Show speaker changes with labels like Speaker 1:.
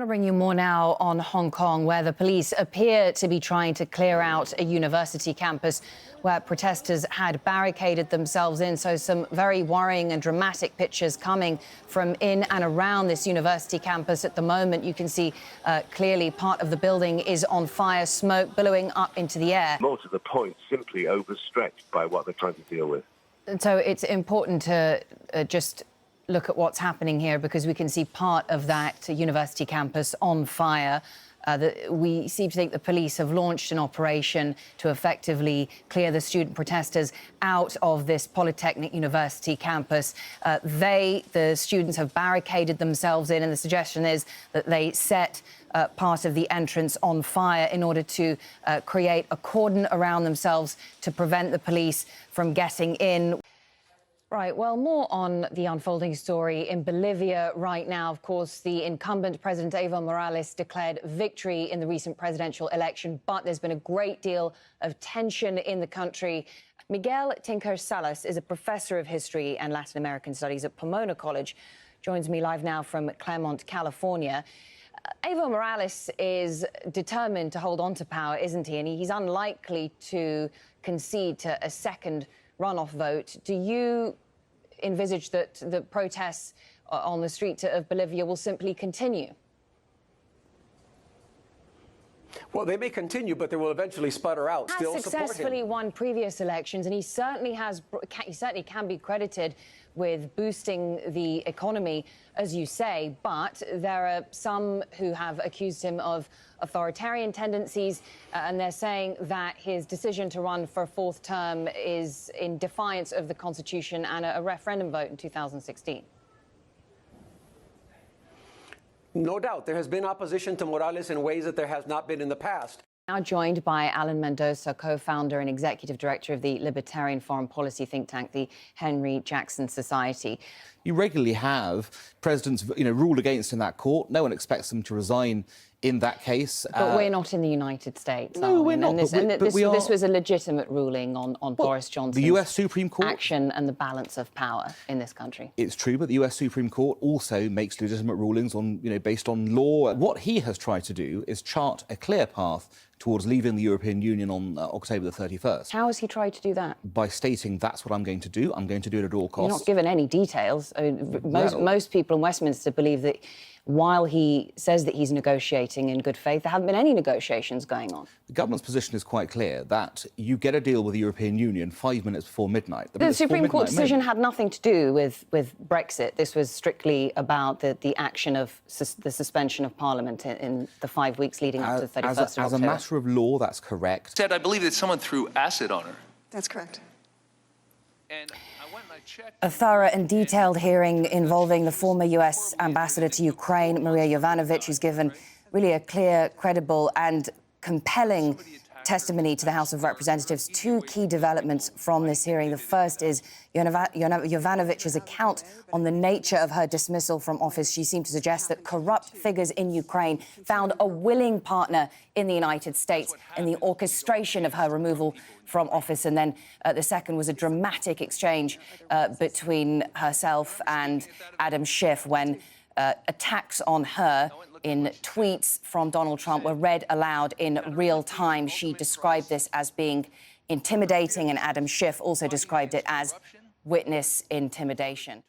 Speaker 1: to bring you more now on Hong Kong, where the police appear to be trying to clear out a university campus where protesters had barricaded themselves in. So some very worrying and dramatic pictures coming from in and around this university campus. At the moment, you can see clearly part of the building is on fire, smoke billowing up into the air.
Speaker 2: More to the point, simply overstretched by what they're trying to deal with.
Speaker 1: And so it's important to just look at what's happening here, because we can see part of that university campus on fire. We seem to think the police have launched an operation to effectively clear the student protesters out of this Polytechnic University campus. The students have barricaded themselves in, and the suggestion is that they set part of the entrance on fire in order to create a cordon around themselves to prevent the police from getting in. Right, well, more on the unfolding story in Bolivia right now. Of course, the incumbent President Evo Morales declared victory in the recent presidential election, but there's been a great deal of tension in the country. Miguel Tinker Salas is a professor of history and Latin American studies at Pomona College. Joins me live now from Claremont, California. Evo Morales is determined to hold on to power, isn't he? And he's unlikely to concede to a second runoff vote. Do you envisage that the protests on the streets of Bolivia will simply continue?
Speaker 3: Well, they may continue, but they will eventually sputter out.
Speaker 1: He has successfully won previous elections, and he certainly can be credited with boosting the economy, as you say. But there are some who have accused him of authoritarian tendencies, and they're saying that his decision to run for a fourth term is in defiance of the Constitution and a referendum vote in 2016.
Speaker 3: No doubt. There has been opposition to Morales in ways that there has not been in the past.
Speaker 1: Now joined by Alan Mendoza, co-founder and executive director of the libertarian foreign policy think tank, the Henry Jackson Society.
Speaker 4: You regularly have presidents, ruled against in that court. No one expects them to resign in that case.
Speaker 1: But we're not in the United States.
Speaker 4: No, we're not.
Speaker 1: This was a legitimate ruling on Boris Johnson's
Speaker 4: the US Supreme Court
Speaker 1: action and the balance of power in this country.
Speaker 4: It's true, but the US Supreme Court also makes legitimate rulings on, based on law. What he has tried to do is chart a clear path towards leaving the European Union on October the 31st.
Speaker 1: How has he tried to do that?
Speaker 4: By stating that's what I'm going to do. I'm going to do it at all costs.
Speaker 1: You're not given any details. I mean, most people in Westminster believe that while he says that he's negotiating in good faith, there haven't been any negotiations going on.
Speaker 4: The government's position is quite clear that you get a deal with the European Union 5 minutes before midnight.
Speaker 1: The Supreme Court decision had nothing to do with Brexit. This was strictly about the action of the suspension of Parliament in the 5 weeks leading up to the 31st of October.
Speaker 4: As a matter of law, that's correct.
Speaker 5: Said, I believe that someone threw acid on her.
Speaker 6: That's correct.
Speaker 5: And I went and I checked.
Speaker 1: A thorough and detailed hearing involving the former US ambassador to Ukraine, Maria Yovanovitch, who's given really a clear, credible and compelling testimony to the House of Representatives. Two key developments from this hearing. The first is Yovanovitch's account on the nature of her dismissal from office. She seemed to suggest that corrupt figures in Ukraine found a willing partner in the United States in the orchestration of her removal from office. And then the second was a dramatic exchange between herself and Adam Schiff when attacks on her in tweets from Donald Trump were read aloud in real time. She described this as being intimidating, and Adam Schiff also described it as witness intimidation.